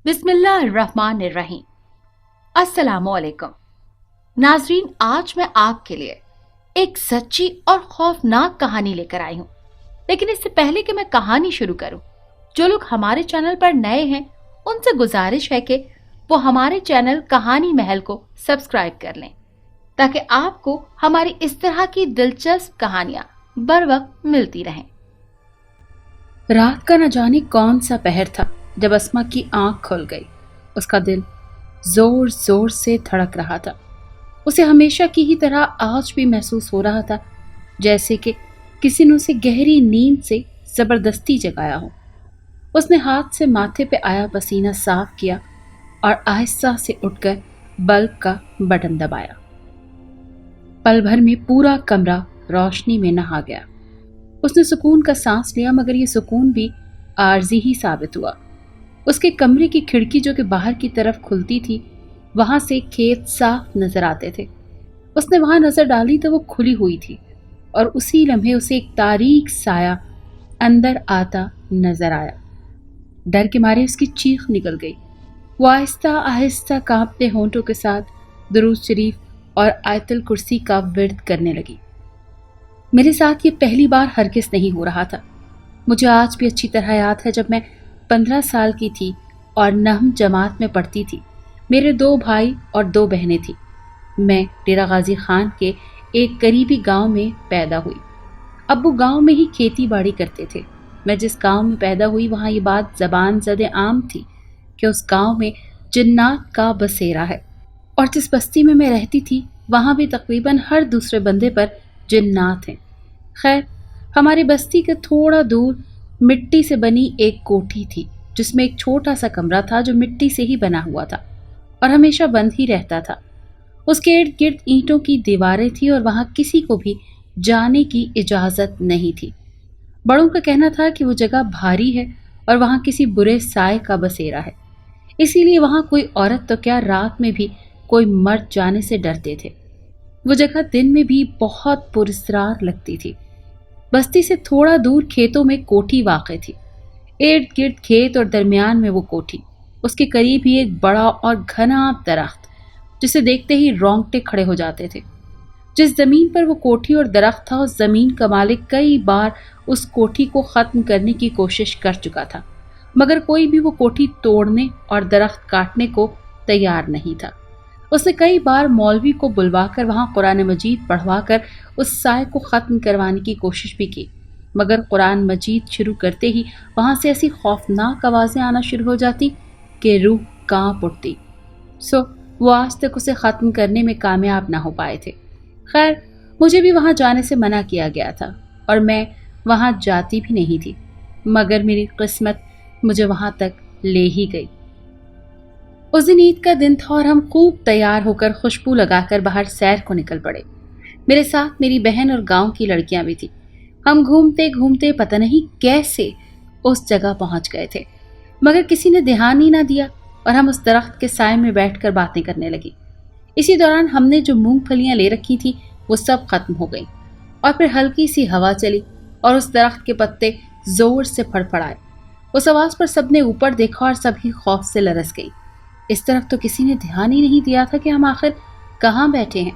बिस्मिल्लाहिर्रहमानिर्रहीम। अस्सलामुअलैकुम नाजरीन, आज मैं आपके लिए एक सच्ची और खौफनाक कहानी लेकर आई हूँ। लेकिन इससे पहले कि मैं कहानी शुरू करूँ, जो लोग हमारे चैनल पर नए हैं उनसे गुजारिश है कि वो हमारे चैनल कहानी महल को सब्सक्राइब कर लें, ताकि आपको हमारी इस तरह की दिलचस्प कहानियां बर वक्त मिलती रहें। रात का न जाने कौन सा पहर था जब अस्मा की आंख खुल गई। उसका दिल जोर जोर से धड़क रहा था। उसे हमेशा की ही तरह आज भी महसूस हो रहा था जैसे कि किसी ने उसे गहरी नींद से जबरदस्ती जगाया हो। उसने हाथ से माथे पे आया पसीना साफ किया और आहिस्ता से उठकर बल्ब का बटन दबाया। पल भर में पूरा कमरा रोशनी में नहा गया। उसने सुकून का सांस लिया, मगर ये सुकून भी आर्जी ही साबित हुआ। उसके कमरे की खिड़की जो कि बाहर की तरफ खुलती थी, वहां से खेत साफ नजर आते थे। उसने वहां नजर डाली तो वो खुली हुई थी और उसी लम्हे उसे एक तारीक साया अंदर आता नजर आया। डर के मारे उसकी चीख निकल गई। वो आहिस्ता आहिस्ता कांपते होंठों के साथ दुरूद शरीफ और आयतुल कुर्सी का विर्द करने लगी। मेरे साथ ये पहली बार हरगिज़ नहीं हो रहा था। मुझे आज भी अच्छी तरह याद है जब मैं 15 साल की थी और नहम जमात में पढ़ती थी। मेरे 2 भाई और 2 बहनें थीं। मैं डेरा गाजी खान के एक करीबी गांव में पैदा हुई। अब्बू गांव में ही खेती बाड़ी करते थे। मैं जिस गांव में पैदा हुई वहाँ ये बात ज़बान ज़दे आम थी कि उस गांव में जिन्नात का बसेरा है, और जिस बस्ती में मैं रहती थी वहाँ भी तकरीबन हर दूसरे बंदे पर जिन्नात हैं। खैर, हमारी बस्ती के थोड़ा दूर मिट्टी से बनी एक कोठी थी, जिसमें एक छोटा सा कमरा था जो मिट्टी से ही बना हुआ था और हमेशा बंद ही रहता था। उसके इर्द गिर्द ईंटों की दीवारें थी और वहां किसी को भी जाने की इजाजत नहीं थी। बड़ों का कहना था कि वो जगह भारी है और वहां किसी बुरे साए का बसेरा है, इसीलिए वहां कोई औरत तो क्या, रात में भी कोई मर्द जाने से डरते थे। वो जगह दिन में भी बहुत पुरस्रार लगती थी। बस्ती से थोड़ा दूर खेतों में कोठी वाक़ थी। इर्द गिर्द खेत और दरमियान में वो कोठी। उसके करीब ही एक बड़ा और घना दरख्त, जिसे देखते ही रोंगटे खड़े हो जाते थे। जिस जमीन पर वो कोठी और दरख्त था, उस जमीन का मालिक कई बार उस कोठी को खत्म करने की कोशिश कर चुका था, मगर कोई भी वो कोठी तोड़ने और दरख्त काटने को तैयार नहीं था। उसने कई बार मौलवी को बुलवाकर वहां कुरान मजीद पढ़वाकर उस साए को ख़त्म करवाने की कोशिश भी की, मगर कुरान मजीद शुरू करते ही वहां से ऐसी खौफनाक आवाज़ें आना शुरू हो जाती कि रूह कांप उठती। सो वो आज तक उसे ख़त्म करने में कामयाब ना हो पाए थे। खैर, मुझे भी वहां जाने से मना किया गया था और मैं वहां जाती भी नहीं थी, मगर मेरी किस्मत मुझे वहां तक ले ही गई। उस दिन ईद का दिन था और हम खूब तैयार होकर खुशबू लगाकर बाहर सैर को निकल पड़े। मेरे साथ मेरी बहन और गांव की लड़कियां भी थी। हम घूमते घूमते पता नहीं कैसे उस जगह पहुंच गए थे, मगर किसी ने ध्यान ही ना दिया और हम उस दरख्त के साए में बैठकर बातें करने लगी। इसी दौरान हमने जो मूंगफलियां ले रखी थी वो सब खत्म हो गई और फिर हल्की सी हवा चली और उस दरख्त के पत्ते जोर से फड़फड़ाए। उस आवाज पर सबने ऊपर देखा और सभी खौफ से लरस गई। इस तरफ तो किसी ने ध्यान ही नहीं दिया था कि हम आखिर कहाँ बैठे हैं।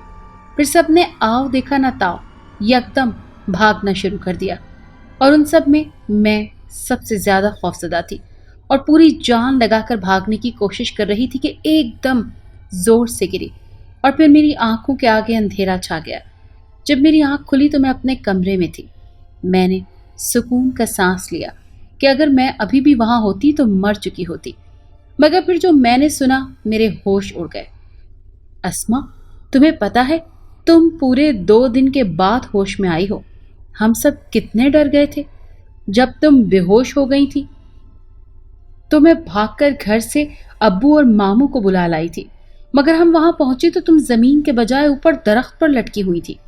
फिर सबने आओ देखा ना ताओ, यकदम भागना शुरू कर दिया और उन सब में मैं सबसे ज्यादा खौफजदा थी और पूरी जान लगाकर भागने की कोशिश कर रही थी कि एकदम जोर से गिरी और फिर मेरी आंखों के आगे अंधेरा छा गया। जब मेरी आंख खुली तो मैं अपने कमरे में थी। मैंने सुकून का सांस लिया कि अगर मैं अभी भी वहां होती तो मर चुकी होती, मगर फिर जो मैंने सुना मेरे होश उड़ गए। अस्मा, तुम्हें पता है तुम पूरे 2 दिन के बाद होश में आई हो। हम सब कितने डर गए थे जब तुम बेहोश हो गई थी। तो मैं भागकर घर से अब्बू और मामू को बुला लाई थी, मगर हम वहां पहुंचे तो तुम जमीन के बजाय ऊपर दरख्त पर लटकी हुई थी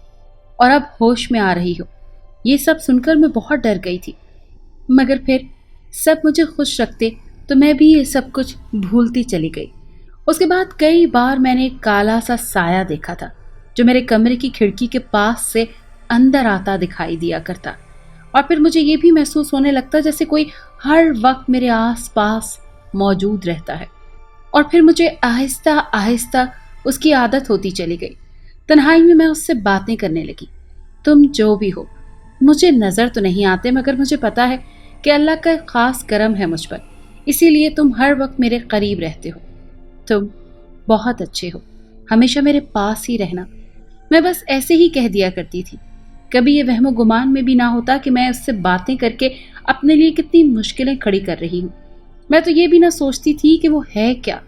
और अब होश में आ रही हो। ये सब सुनकर मैं बहुत डर गई थी, मगर फिर सब मुझे खुश रखते तो मैं भी ये सब कुछ भूलती चली गई। उसके बाद कई बार मैंने एक काला सा साया देखा था जो मेरे कमरे की खिड़की के पास से अंदर आता दिखाई दिया करता, और फिर मुझे ये भी महसूस होने लगता जैसे कोई हर वक्त मेरे आस पास موجود رہتا ہے، اور پھر مجھے آہستہ آہستہ اس کی عادت ہوتی چلی گئی۔ تنہائی میں میں اس سے باتیں کرنے لگی۔ تم جو بھی ہو، مجھے نظر تو نہیں آتے، مگر مجھے پتا ہے کہ اللہ کا ایک خاص کرم ہے مجھ پر، اسی لیے تم ہر وقت میرے قریب رہتے ہو۔ تم بہت اچھے ہو، ہمیشہ میرے پاس ہی رہنا۔ میں بس ایسے ہی کہہ دیا کرتی تھی۔ کبھی یہ وہم و گمان میں بھی نہ ہوتا کہ میں اس سے باتیں کر کے اپنے لیے کتنی مشکلیں کھڑی کر رہی ہوں۔ میں تو یہ بھی نہ سوچتی تھی کہ وہ ہے کیا،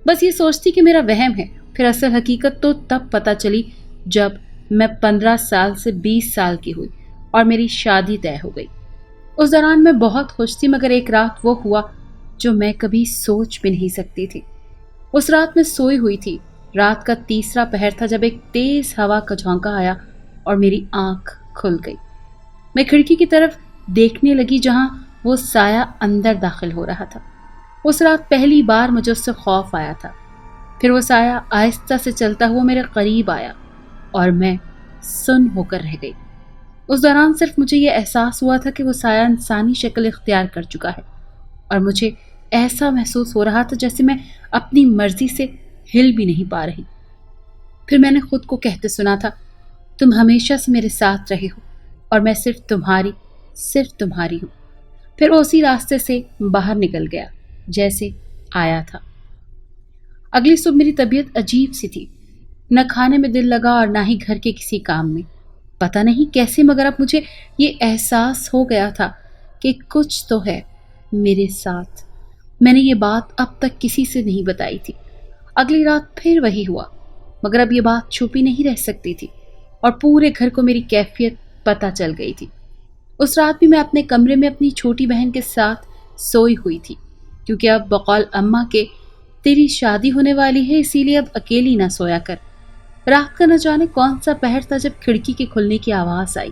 بس یہ سوچتی کہ میرا وہم ہے۔ پھر اصل حقیقت تو تب پتہ چلی جب میں 15 سال سے 20 سال کی ہوئی اور میری شادی طے ہو گئی۔ اس دوران میں بہت خوش تھی، مگر ایک رات وہ ہوا جو میں کبھی سوچ بھی نہیں سکتی تھی۔ اس رات میں سوئی ہوئی تھی، رات کا تیسرا پہر تھا، جب ایک تیز ہوا کا جھونکا آیا اور میری آنکھ کھل گئی۔ میں کھڑکی کی طرف دیکھنے لگی جہاں وہ سایہ اندر داخل ہو رہا تھا۔ اس رات پہلی بار مجھے اس سے خوف آیا تھا۔ پھر وہ سایہ آہستہ سے چلتا ہوا میرے قریب آیا اور میں سن ہو کر رہ گئی۔ اس دوران صرف مجھے یہ احساس ہوا تھا کہ وہ سایہ انسانی شکل اختیار کر چکا ہے، اور مجھے ایسا محسوس ہو رہا تھا جیسے میں اپنی مرضی سے ہل بھی نہیں پا رہی۔ پھر میں نے خود کو کہتے سنا تھا، تم ہمیشہ سے میرے ساتھ رہے ہو اور میں صرف تمہاری ہوں۔ پھر وہ اسی راستے سے باہر نکل گیا جیسے آیا تھا۔ اگلی صبح میری طبیعت عجیب سی تھی، نہ کھانے میں دل لگا اور نہ ہی گھر کے کسی کام میں۔ پتہ نہیں کیسے، مگر اب مجھے یہ احساس ہو گیا تھا کہ کچھ تو ہے میرے ساتھ۔ میں نے یہ بات اب تک کسی سے نہیں بتائی تھی۔ اگلی رات پھر وہی ہوا، مگر اب یہ بات چھپی نہیں رہ سکتی تھی اور پورے گھر کو میری کیفیت پتہ چل گئی تھی۔ اس رات بھی میں اپنے کمرے میں اپنی چھوٹی بہن کے ساتھ سوئی ہوئی تھی، کیونکہ اب بقول اماں کے تیری شادی ہونے والی ہے، اسی لیے اب اکیلی نہ سویا کر۔ رات کا نہ جانے کون سا پہر تھا جب کھڑکی کے کھلنے کی آواز آئی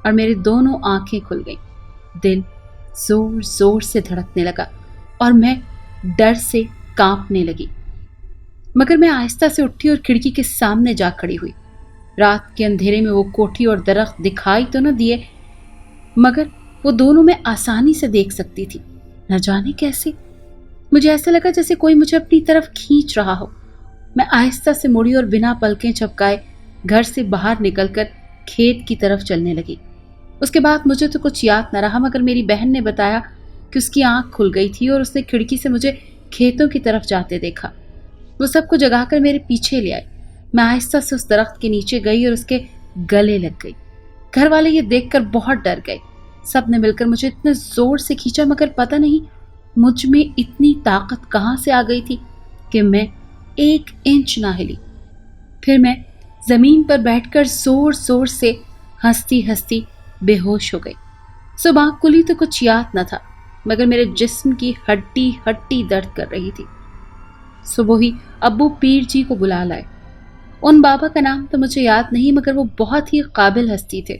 اور میری دونوں آنکھیں کھل گئیں۔ دل زور زور سے دھڑکنے لگا اور میں ڈر سے کانپنے لگی، مگر میں آہستہ سے اٹھی اور کھڑکی کے سامنے جا کھڑی ہوئی۔ رات کے اندھیرے میں وہ کوٹھی اور درخت دکھائی تو نہ دیے، مگر وہ دونوں میں آسانی سے دیکھ سکتی تھی۔ نہ جانے کیسے مجھے ایسا لگا جیسے کوئی مجھے اپنی طرف کھینچ رہا ہو۔ میں آہستہ سے مڑی اور بنا پلکیں جھپکائے گھر سے باہر نکل کر کھیت کی طرف چلنے لگی۔ اس کے بعد مجھے تو کچھ یاد نہ رہا، مگر میری بہن نے بتایا کہ اس کی آنکھ کھل گئی تھی اور اس نے کھڑکی سے مجھے کھیتوں کی طرف جاتے دیکھا۔ وہ سب کو جگا کر میرے پیچھے لے آئی۔ میں آہستہ سے اس درخت کے نیچے گئی اور اس کے گلے لگ گئی۔ گھر والے یہ دیکھ کر بہت ڈر گئے۔ سب نے مل کر مجھے اتنے زور سے کھینچا، مگر پتہ نہیں مجھ میں اتنی طاقت کہاں سے آ گئی تھی کہ میں 1 انچ نہ ہلی۔ پھر میں زمین پر بیٹھ کر زور زور سے ہنستی ہنستی بے ہوش ہو گئی۔ صبح آنکھ کھلی تو کچھ یاد نہ تھا، مگر میرے جسم کی ہڈی ہڈی درد کر رہی تھی۔ صبح ہی ابو پیر جی کو بلا لائے۔ ان بابا کا نام تو مجھے یاد نہیں، مگر وہ بہت ہی قابل ہستی تھے۔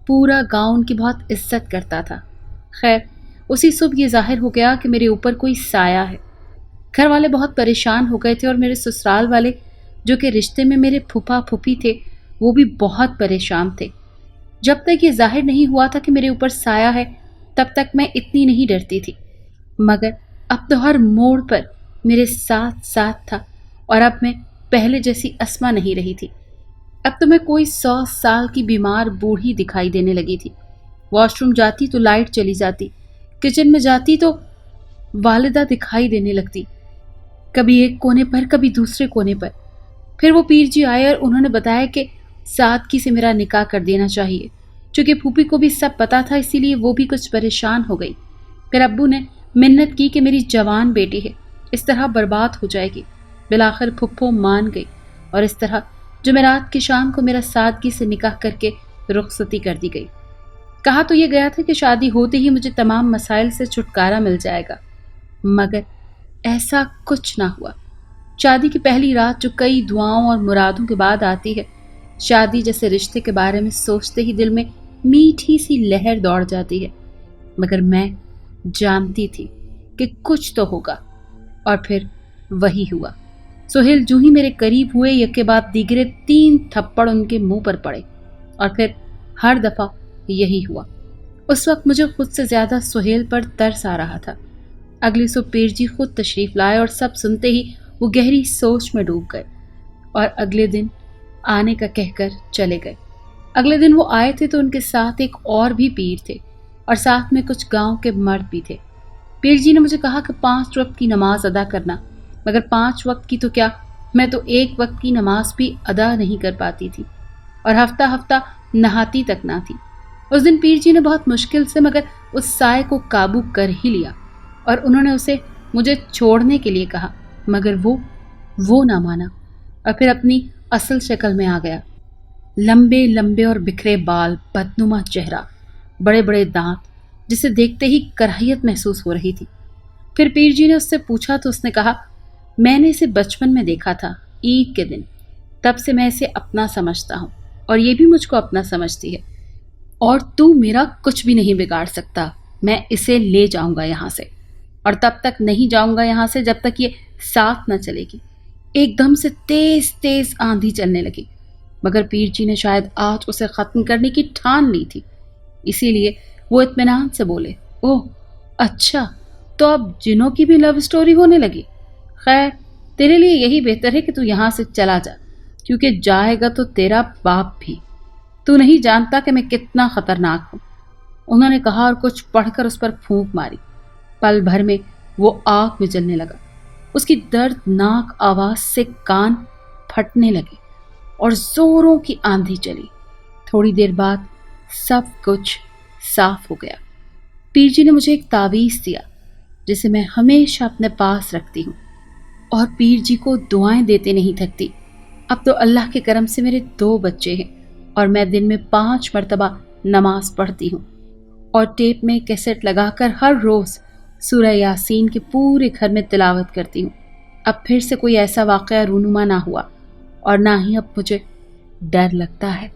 پورا گاؤں ان کی بہت عزت کرتا تھا۔ خیر، اسی صبح یہ ظاہر ہو گیا کہ میرے اوپر کوئی سایہ ہے۔ گھر والے بہت پریشان ہو گئے تھے اور میرے سسرال والے، جو کہ رشتے میں میرے پھوپھا پھوپھی تھے، وہ بھی بہت پریشان تھے۔ جب تک یہ ظاہر نہیں ہوا تھا کہ میرے اوپر سایہ ہے، تب تک میں اتنی نہیں ڈرتی تھی، مگر اب تو ہر موڑ پر میرے ساتھ ساتھ تھا، اور اب میں پہلے جیسی اسما نہیں رہی تھی۔ اب تو میں کوئی 100 سال کی بیمار بوڑھی دکھائی دینے لگی تھی۔ واش روم جاتی تو لائٹ چلی جاتی، کچن میں جاتی تو والدہ دکھائی دینے لگتی، کبھی ایک کونے پر کبھی دوسرے کونے پر۔ پھر وہ پیر جی آئے اور انہوں نے بتایا کہ سادگی سے میرا نکاح کر دینا چاہیے۔ چونکہ پھوپھی کو بھی سب پتا تھا، اسی لیے وہ بھی کچھ پریشان ہو گئی۔ پھر ابو نے منت کی کہ میری جوان بیٹی ہے، اس طرح برباد ہو جائے گی۔ بالآخر پھپھو مان گئی، اور اس طرح جمعرات کی شام کو میرا سادگی سے نکاح کر کے رخصتی کر دی گئی۔ کہا تو یہ گیا تھا کہ شادی ہوتے ہی مجھے تمام مسائل سے چھٹکارا مل جائے گا، مگر ایسا کچھ نہ ہوا۔ شادی کی پہلی رات جو کئی دعاؤں اور مرادوں کے بعد آتی ہے، شادی جیسے رشتے کے بارے میں سوچتے ہی دل میں میٹھی سی لہر دوڑ جاتی ہے، مگر میں جانتی تھی کہ کچھ تو ہوگا، اور پھر وہی ہوا۔ سہیل جو ہی میرے قریب ہوئے، یک کے بعد دیگرے 3 تھپڑ ان کے منہ پر پڑے، اور پھر ہر دفعہ یہی ہوا۔ اس وقت مجھے خود سے زیادہ سہیل پر ترس آ رہا تھا۔ अगली सुबह पीर जी खुद तशरीफ लाए और सब सुनते ही वो गहरी सोच में डूब गए और अगले दिन आने का कहकर चले गए। अगले दिन वो आए थे तो उनके साथ एक और भी पीर थे और साथ में कुछ गांव के मर्द भी थे। पीर जी ने मुझे कहा कि 5 वक्त की नमाज अदा करना, मगर 5 वक्त की तो क्या, मैं तो 1 वक्त की नमाज भी अदा नहीं कर पाती थी और हफ्ता हफ्ता नहाती तक ना थी। उस दिन पीर जी ने बहुत मुश्किल से मगर उस साय को काबू कर ही लिया और उन्होंने उसे मुझे छोड़ने के लिए कहा, मगर वो ना माना और फिर अपनी असल शक्ल में आ गया। लंबे लंबे और बिखरे बाल, बदनुमा चेहरा, बड़े बड़े दांत, जिसे देखते ही कराहियत महसूस हो रही थी। फिर पीर जी ने उससे पूछा तो उसने कहा, मैंने इसे बचपन में देखा था, ईद के दिन, तब से मैं इसे अपना समझता हूँ और ये भी मुझको अपना समझती है और तू मेरा कुछ भी नहीं बिगाड़ सकता। मैं इसे ले जाऊंगा यहाँ से और तब तक नहीं जाऊंगा यहाँ से जब तक ये साथ न चलेगी। एकदम से तेज तेज आंधी चलने लगी, मगर पीर जी ने शायद आज उसे खत्म करने की ठान ली थी, इसीलिए वो इत्मीनान से बोले, ओह अच्छा, तो अब जिनों की भी लव स्टोरी होने लगी। खैर, तेरे लिए यही बेहतर है कि तू यहाँ से चला जा, क्योंकि जाएगा तो तेरा बाप भी। तू नहीं जानता कि मैं कितना खतरनाक हूँ। उन्होंने कहा और कुछ पढ़कर उस पर फूंक मारी। पल भर में वो आग में जलने लगा। उसकी दर्दनाक आवाज से कान फटने लगे और जोरों की आंधी चली। थोड़ी देर बाद सब कुछ साफ हो गया। पीर जी ने मुझे एक तावीज़ दिया जिसे मैं हमेशा अपने पास रखती हूँ और पीर जी को दुआएं देते नहीं थकती। अब तो अल्लाह के करम से मेरे 2 बच्चे हैं और मैं दिन में 5 मरतबा नमाज पढ़ती हूँ और टेप में कैसेट लगाकर हर रोज़ सूरह यासीन के पूरे घर में तिलावत करती हूँ। अब फिर से कोई ऐसा वाक़या रूनुमा ना हुआ और ना ही अब मुझे डर लगता है।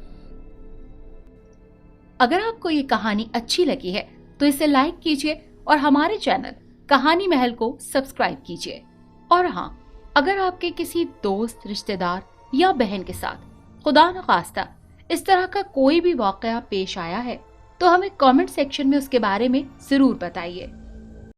अगर आपको ये कहानी अच्छी लगी है तो इसे लाइक कीजिए और हमारे चैनल कहानी महल को सब्सक्राइब कीजिए। और हाँ, अगर आपके किसी दोस्त, रिश्तेदार या बहन के साथ खुदा न खास्ता इस तरह का कोई भी वाक़या पेश आया है तो हमें कमेंट सेक्शन में उसके बारे में ज़रूर बताइए।